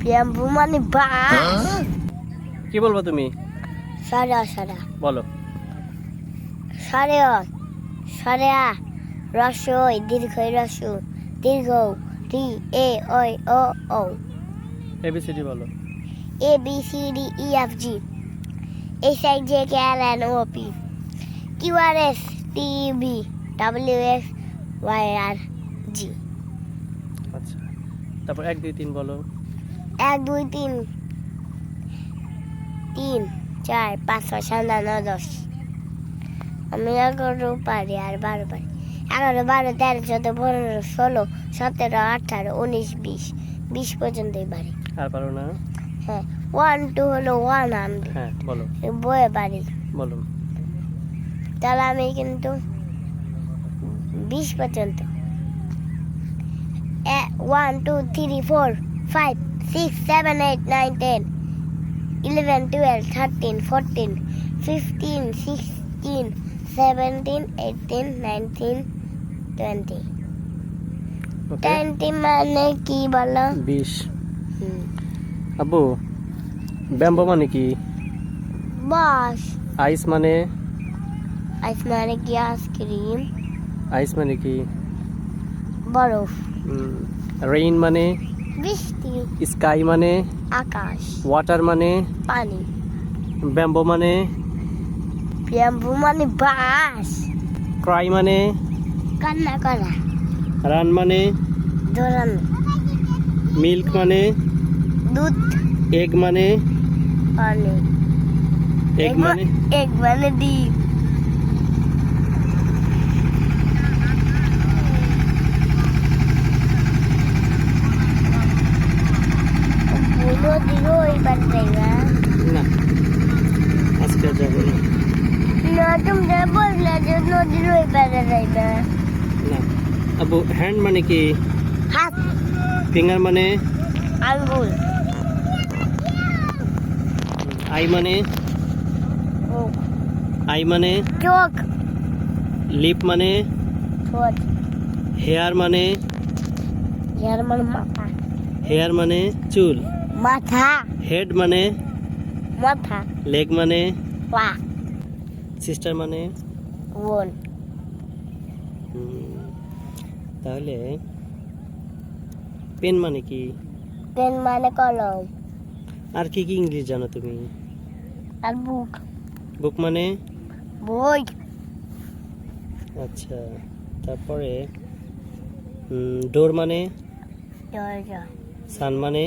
Bamboo মানে বাঁশ। কি বলবো তুমি? সারা সারা বলো। সারে সারে রসই দীর্ঘই রসু দীর্ঘ টি এ ওই ও ও এবিসিডি বলো। A B C D E F G H I J K L N O P Q R S T V W X Y আর জি। আচ্ছা, তারপর 1 2 3 বলো। 1 2 3 3 4 5 6 7 8 9 10। আমি 11 পারি আর 12 পারি। 11 12 13 14 15 16 17 18 19 20 20 পর্যন্তই পারি। আর পারো না? হ্যাঁ 1 2 হলো 1 আমি হ্যাঁ বলো বয়ে পারি। বলো। তাহলে আমি কিন্তু 20 পর্যন্ত 1 2 3 4 5 6 7 8 9 10 11 12 13 14 15 16 17 18 19 20 ওকে 20 মানে কি বলো? 20। আব্বু, ব্যাম্বো মানে কি? বাস। আইস মানে? আইস মানে কি? আইসক্রিম। আইস মানে কি? বরফ। রেইন মানে? বৃষ্টি। স্কাই মানে? আকাশ। ওয়াটার মানে? পানি। ব্যাম্বো মানে? ব্যাম্বু মানে বাঁশ। ক্রাই মানে? কান্না করা। রান মানে? দৌড়ানো। মিল্ক মানে? দুধ। এগ মানে? পানি। এগ মানে? এগ মানে ডিম। নদীর ওই পারে যাইবা? না, আজকে যাবো না। না তোমরা বললে যে নদীর ওই পারে যাইবা। না। আব্বু, হ্যান্ড মানে কি? হাত। ফিঙ্গার মানে? আঙ্গুল। আই মানে? মুখ। আই মানে? চোখ। লিপ মানে? ঠোঁট। হেয়ার মানে? ইয়ার মানে মাথা। হেয়ার মানে চুল। মাথা। হেড মানে? মাথা। লেগ মানে? পা। সিস্টার মানে? বোন। তাহলে পেন মানে কি? পেন মানে কলম। আর কি কি ইংলিশ জানো তুমি? আর বুক। বুক মানে? বই। আচ্ছা, তারপরে ডোর মানে? দরজা। সান মানে?